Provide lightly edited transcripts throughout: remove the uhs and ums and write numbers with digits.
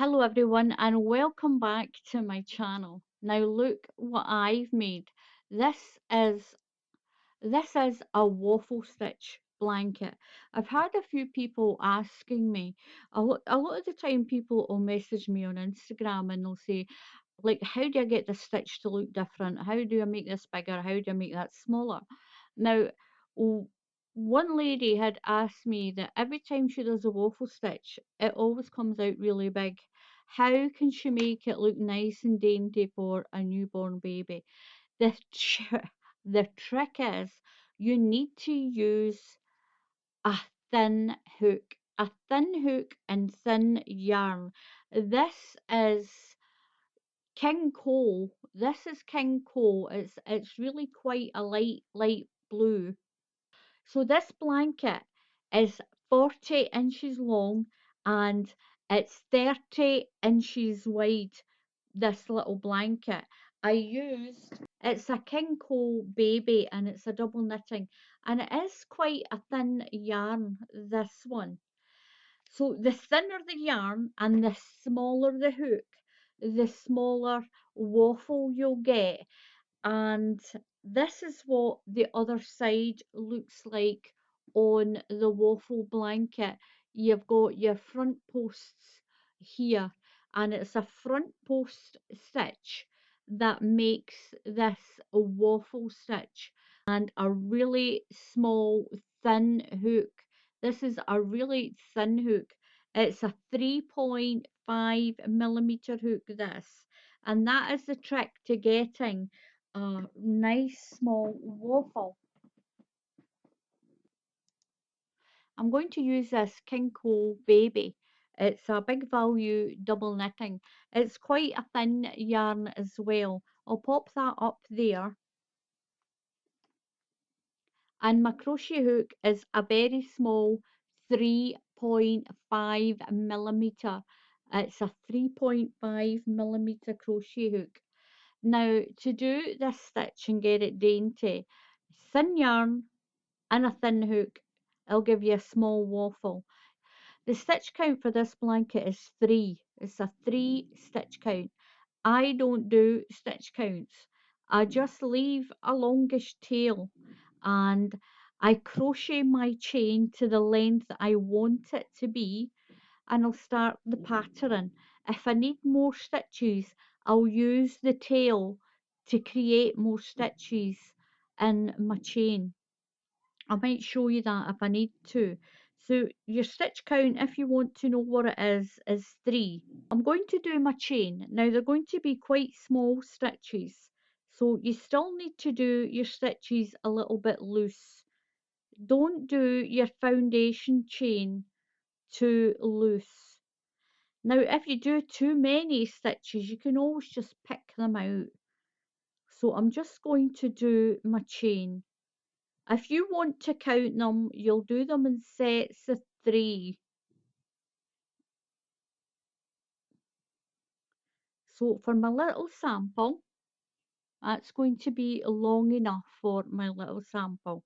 Hello everyone and welcome back to my channel. Now look what I've made. This is this is a waffle stitch blanket. I've had a few people asking me. A lot of the time people will message me on Instagram and they'll say like, how do I get the stitch to look different? How do I make this bigger? How do I make that smaller? Now, w- one lady had asked me that every time she does a waffle stitch, it always comes out really big. How can she make it look nice and dainty for a newborn baby? The, the trick is you need to use a a thin hook and thin yarn. This is King Cole. This is King Cole. It's really quite a light blue. So this blanket is 40 inches long and it's 30 inches wide. This little blanket. It's a King Cole baby and it's a double knitting and it is quite a thin yarn, this one. So the thinner the yarn and the smaller the hook, the smaller waffle you'll get. And this is what the other side looks like on the waffle blanket. You've got your front posts here, and it's a front post stitch that makes this a waffle stitch and a really small thin hook. This is a really thin hook. It's a 3.5 millimeter hook, this, and that is the trick to getting a nice small waffle. I'm going to use this King Cole baby. It's a big value double knitting. It's quite a thin yarn as well. I'll pop that up there. And my crochet hook is a very small 3.5 millimeter. It's a 3.5 millimeter crochet hook. Now, to do this stitch and get it dainty, thin yarn and a thin hook, I'll give you a small waffle. The stitch count for this blanket is 3. It's a 3 stitch count. I don't do stitch counts. I just leave a longish tail and I crochet my chain to the length I want it to be and I'll start the pattern. If I need more stitches, I'll use the tail to create more stitches in my chain. I might show you that if I need to. So your stitch count, if you want to know what it is 3. I'm going to do my chain. Now they're going to be quite small stitches. So you still need to do your stitches a little bit loose. Don't do your foundation chain too loose. Now if you do too many stitches, you can always just pick them out. So I'm just going to do my chain. If you want to count them, you'll do them in sets of 3. So for my little sample, that's going to be long enough for my little sample.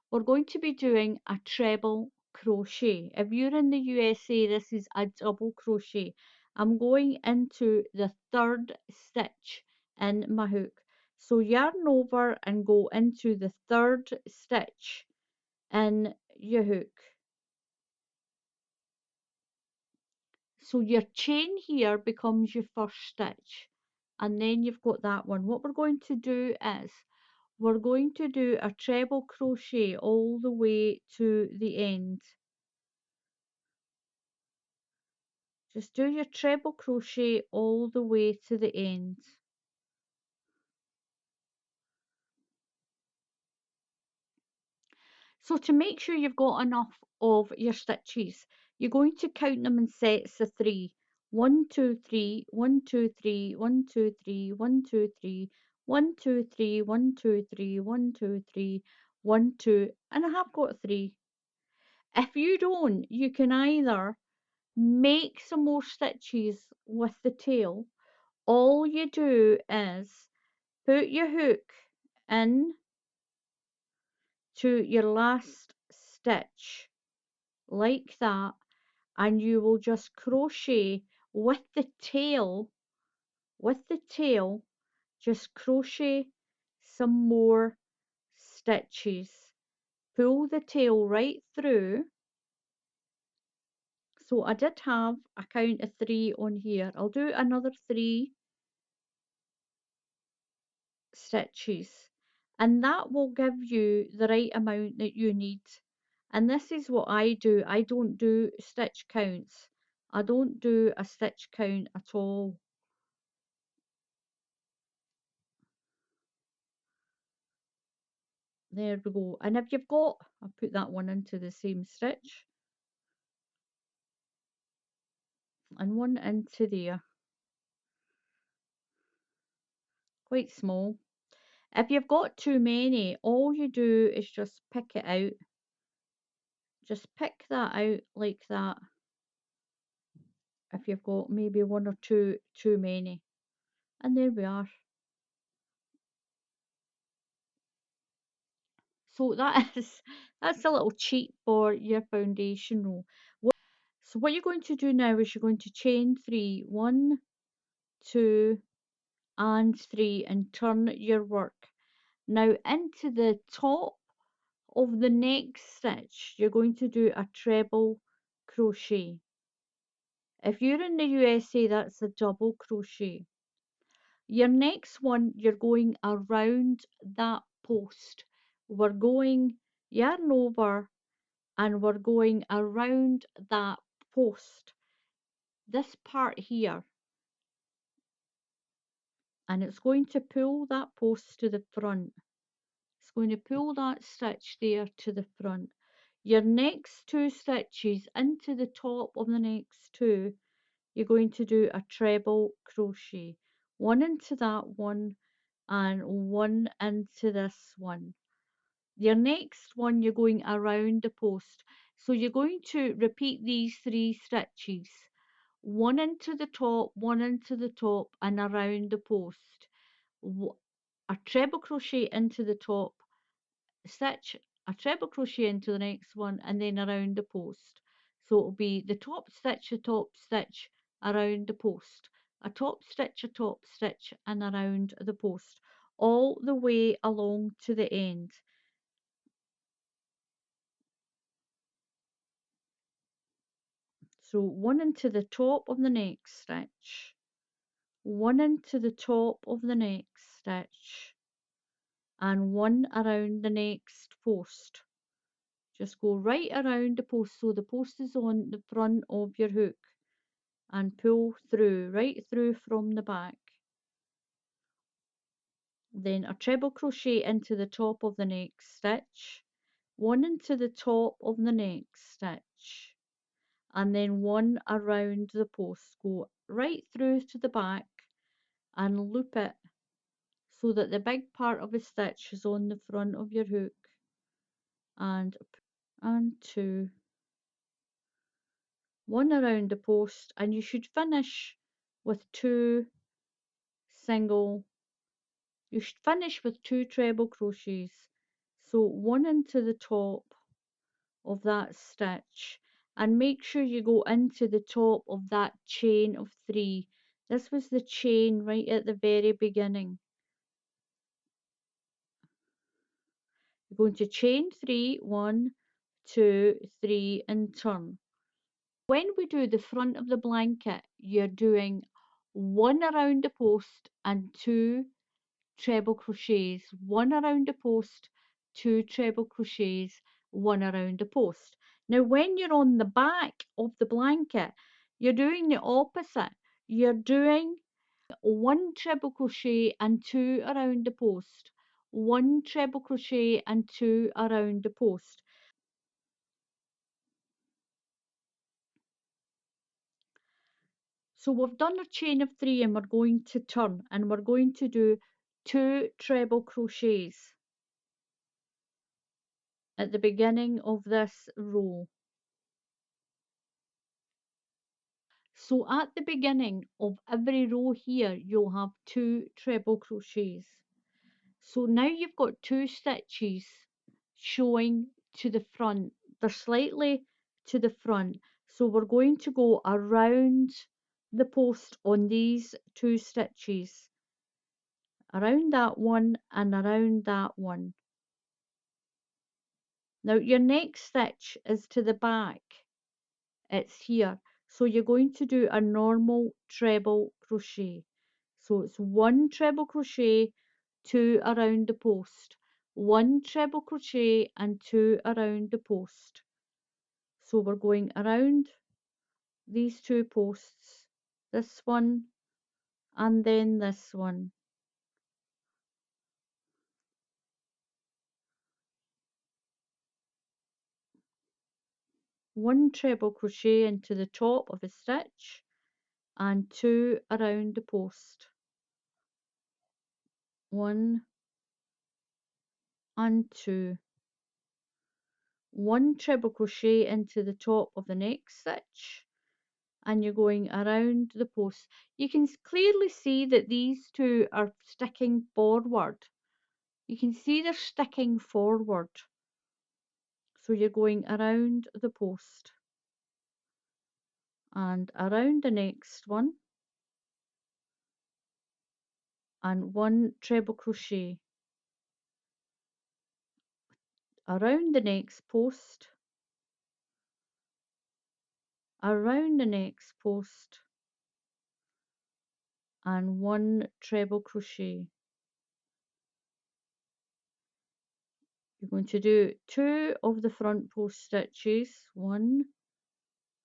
We're going to be doing a treble crochet. If you're in the USA, this is a double crochet. I'm going into the third stitch in my hook. So yarn over and go into the third stitch in your hook. So your chain here becomes your first stitch and then you've got that one. What we're going to do is we're going to do a treble crochet all the way to the end. Just do your treble crochet all the way to the end. So to make sure you've got enough of your stitches, you're going to count them in sets of 3. 1, 2, 3, 1, 2, 3, 1, 2, 3, 1, 2, 3, 1, 2, 3, 1, 2, 3, 1, 2, 3, 1, 2, and I have got 3. If you don't, you can either make some more stitches with the tail. All you do is put your hook in to your last stitch like that and you will just crochet with the tail, with the tail, just crochet some more stitches. Pull the tail right through. So I did have a count of 3 on here. I'll do another 3 stitches, and that will give you the right amount that you need. And this is what I do. I don't do stitch counts. I don't do a stitch count at all. There we go. And if you've got, I'll put that one into the same stitch and one into there, quite small. If you've got too many, all you do is just pick it out. Just pick that out like that if you've got maybe one or two too many. And there we are. So that is that's a little cheat for your foundation row. So what you're going to do now is you're going to chain 3, 1, 2, and 3, and turn your work. Now into the top of the next stitch, you're going to do a treble crochet. If you're in the USA, that's a double crochet. Your next one, you're going around that post. We're going yarn over and we're going around that post, this part here, and it's going to pull that post to the front. It's going to pull that stitch there to the front. Your next 2 stitches into the top of the next 2, you're going to do a treble crochet. One into that one and one into this one. Your next one, you're going around the post. So you're going to repeat these 3 stitches. One into the top, one into the top, and around the post. A treble crochet into the top, stitch a treble crochet into the next one, and then around the post. So it'll be the top stitch, a top stitch, around the post, a top stitch, and around the post, all the way along to the end. So one into the top of the next stitch, one into the top of the next stitch, and one around the next post. Just go right around the post so the post is on the front of your hook, and pull through, right through from the back. Then a treble crochet into the top of the next stitch, one into the top of the next stitch, and then one around the post. Go right through to the back and loop it so that the big part of the stitch is on the front of your hook, and 2, one around the post, and you should finish with 2 single you should finish with 2 treble crochets. So one into the top of that stitch, and make sure you go into the top of that chain of 3. This was the chain right at the very beginning. You're going to chain 3, 1, 2, 3, and turn. When we do the front of the blanket, you're doing 1 around the post and 2 treble crochets, 1 around the post, 2 treble crochets, 1 around the post. Now when you're on the back of the blanket, you're doing the opposite. You're doing 1 treble crochet and 2 around the post, 1 treble crochet and 2 around the post. So we've done a chain of 3 and we're going to turn, and we're going to do 2 treble crochets at the beginning of this row. So at the beginning of every row here, you'll have 2 treble crochets. So now you've got 2 stitches showing to the front. They're slightly to the front. So we're going to go around the post on these two stitches, around that one and around that one. Now your next stitch is to the back, it's here, so you're going to do a normal treble crochet. So it's one treble crochet, two around the post, one treble crochet and two around the post. So we're going around these two posts, this one and then this one. One treble crochet into the top of a stitch and two around the post. One and two. One treble crochet into the top of the next stitch and you're going around the post. You can clearly see that these two are sticking forward. You can see they're sticking forward. So you're going around the post and around the next one and one treble crochet around the next post, around the next post and one treble crochet. You're going to do two of the front post stitches, one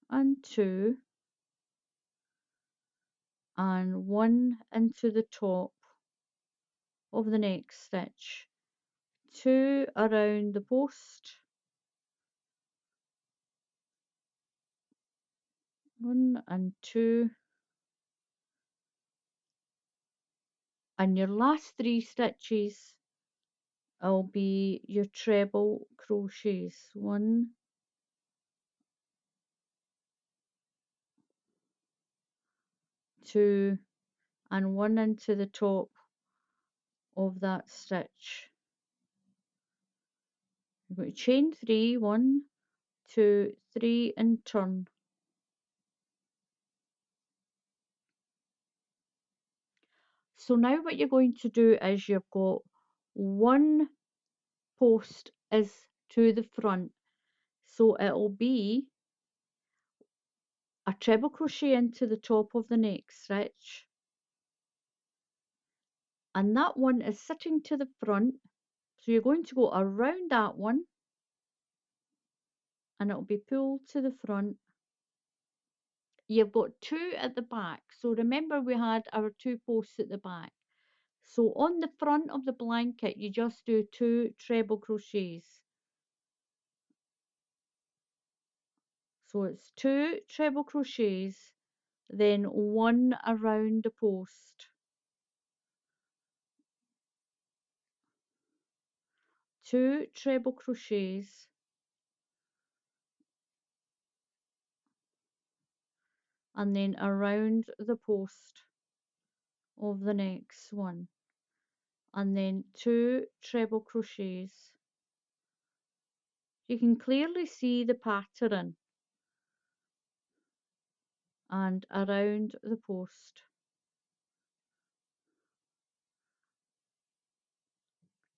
and two, and one into the top of the next stitch, two around the post, one and two, and your last three stitches will be your treble crochets, one, two, and one into the top of that stitch. You're going to chain three, one, two, three, and turn. So now what you're going to do is you've got one post is to the front, so it'll be a treble crochet into the top of the next stitch, and that one is sitting to the front, so you're going to go around that one and it'll be pulled to the front. You've got two at the back, so remember we had our two posts at the back. So on the front of the blanket you just do two treble crochets. So it's two treble crochets, then one around the post, two treble crochets, and then around the post of the next one, and then two treble crochets. You can clearly see the pattern, and around the post,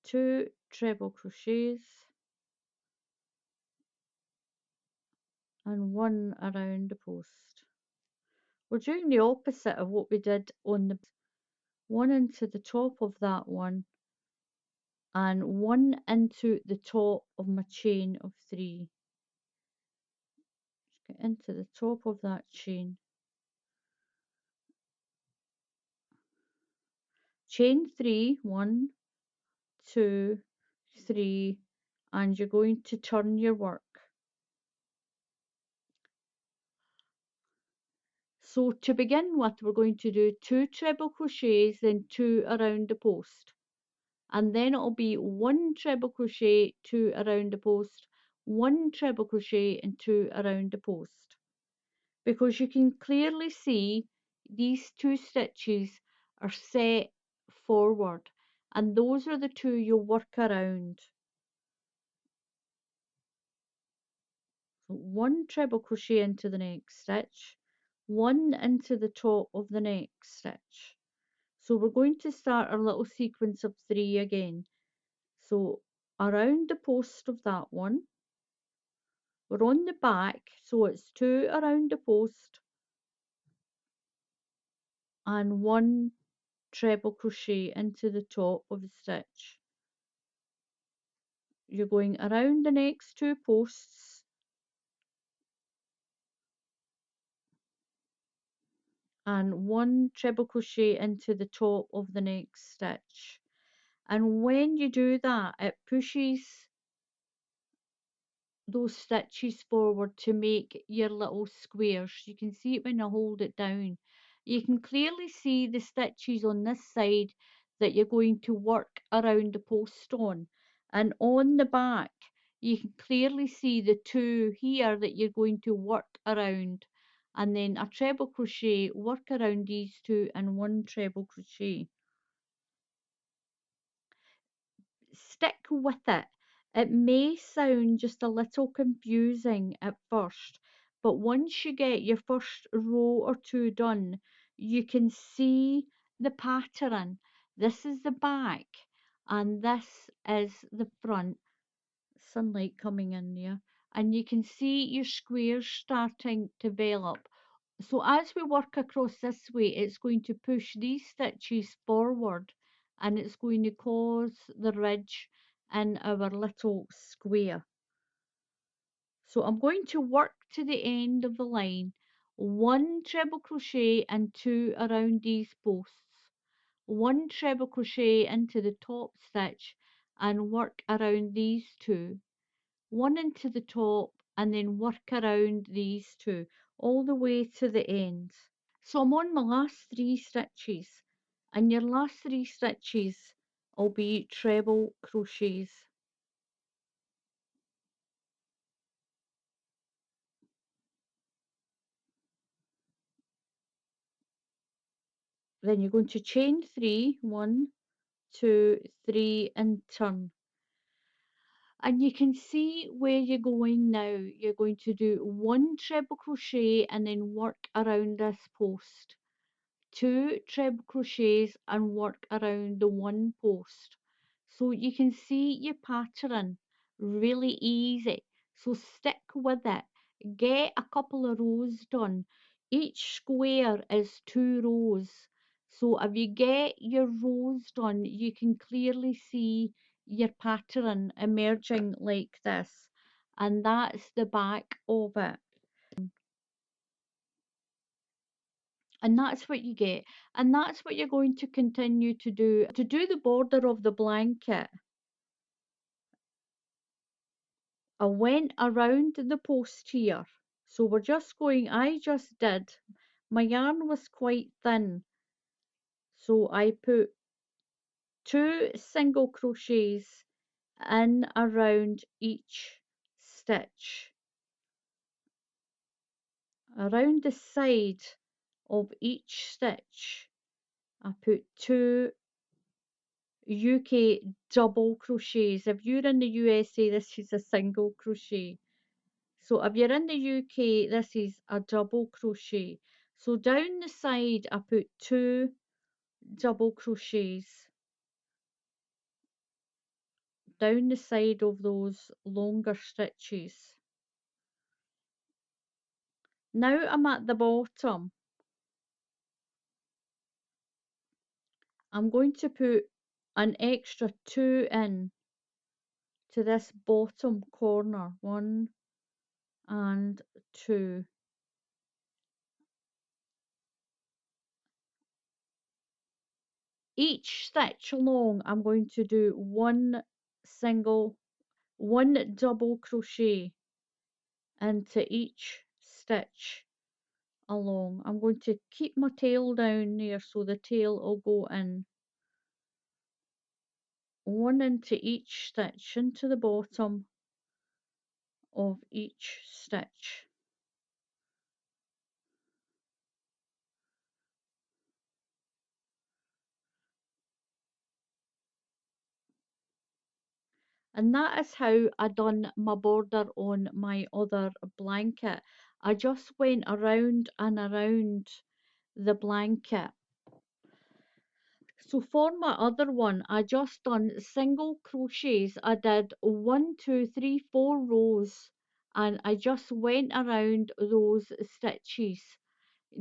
two treble crochets and one around the post. We're doing the opposite of what we did on the one into the top of that one and one into the top of my chain of three. Just get into the top of that chain, chain three, one, two, three, and you're going to turn your work. So to begin with, we're going to do two treble crochets, then two around the post, and then it'll be one treble crochet, two around the post, one treble crochet and two around the post, because you can clearly see these two stitches are set forward, and those are the two you'll work around. So one treble crochet into the next stitch, one into the top of the next stitch. So we're going to start our little sequence of 3 again. So around the post of that one, we're on the back, so it's 2 around the post and 1 treble crochet into the top of the stitch. You're going around the next 2 posts and 1 treble crochet into the top of the next stitch. And when you do that, it pushes those stitches forward to make your little squares. You can see it when I hold it down. You can clearly see the stitches on this side that you're going to work around the post on, and on the back you can clearly see the 2 here that you're going to work around, and then a treble crochet, work around these 2 and 1 treble crochet. Stick with it. It may sound just a little confusing at first, but once you get your first row or 2 done, you can see the pattern. This is the back and this is the front. Sunlight coming in there, and you can see your squares starting to develop. So as we work across this way, it's going to push these stitches forward and it's going to cause the ridge in our little square. So I'm going to work to the end of the line, 1 treble crochet and 2 around these posts, 1 treble crochet into the top stitch and work around these 2, 1 into the top and then work around these 2 all the way to the end. So I'm on my last 3 stitches, and your last 3 stitches will be treble crochets. Then you're going to chain 3, 1, 2, 3 and turn. And you can see where you're going now. You're going to do 1 treble crochet and then work around this post. 2 treble crochets and work around the 1 post. So you can see your pattern really easy. So stick with it. Get a couple of rows done. Each square is 2 rows. So if you get your rows done, you can clearly see your pattern emerging like this. And that's the back of it. And that's what you get, and that's what you're going to continue to do. To do the border of the blanket, I went around the post here, so we're just going, I just did, my yarn was quite thin, so I put 2 single crochets in around each stitch. Around the side of each stitch I put 2 UK double crochets. If you're in the USA, this is a single crochet. So if you're in the UK, this is a double crochet. So down the side, I put 2 double crochets down the side of those longer stitches. Now I'm at the bottom. I'm going to put an extra 2 in to this bottom corner. 1 and 2. Each stitch along I'm going to do one double crochet into each stitch along. I'm going to keep my tail down there so the tail will go in. One into each stitch into the bottom of each stitch. And that is how I done my border on my other blanket. I just went around and around the blanket. So for my other one, I just done single crochets. I did 1, 2, 3, 4 rows, and I just went around those stitches.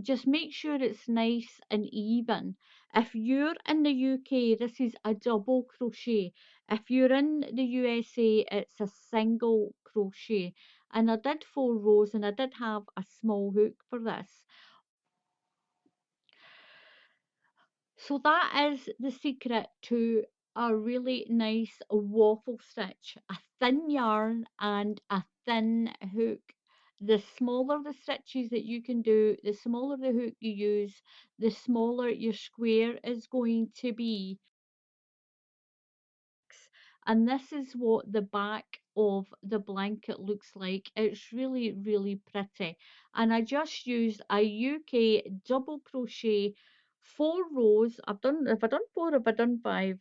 Just make sure it's nice and even. If you're in the UK, this is a double crochet. If you're in the USA, it's a single crochet. And I did 4 rows, and I did have a small hook for this. So that is the secret to a really nice waffle stitch. A thin yarn and a thin hook. The smaller the stitches that you can do, the smaller the hook you use, the smaller your square is going to be. And this is what the back of the blanket looks like. It's really, really pretty. And I just used a UK double crochet, 4 rows. Have I done four? Have I done five?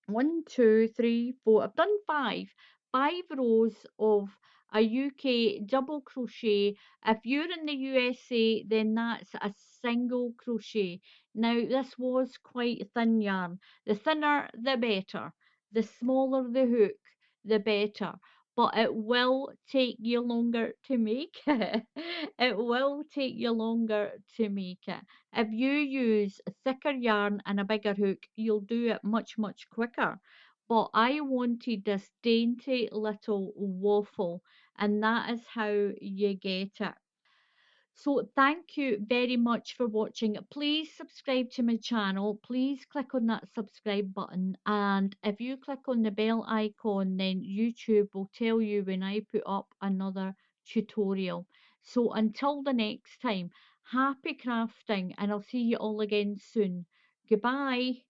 1, 2, 3, 4. I've done five. 5 rows of a UK double crochet. If you're in the USA, then that's a single crochet. Now, this was quite thin yarn. The thinner, the better. The smaller the hook, the better. But it will take you longer to make it. It will take you longer to make it. If you use thicker yarn and a bigger hook, you'll do it much, much quicker. But I wanted this dainty little waffle, and that is how you get it. So thank you very much for watching. Please subscribe to my channel. Please click on that subscribe button. And if you click on the bell icon, then YouTube will tell you when I put up another tutorial. So until the next time, happy crafting, and I'll see you all again soon. Goodbye.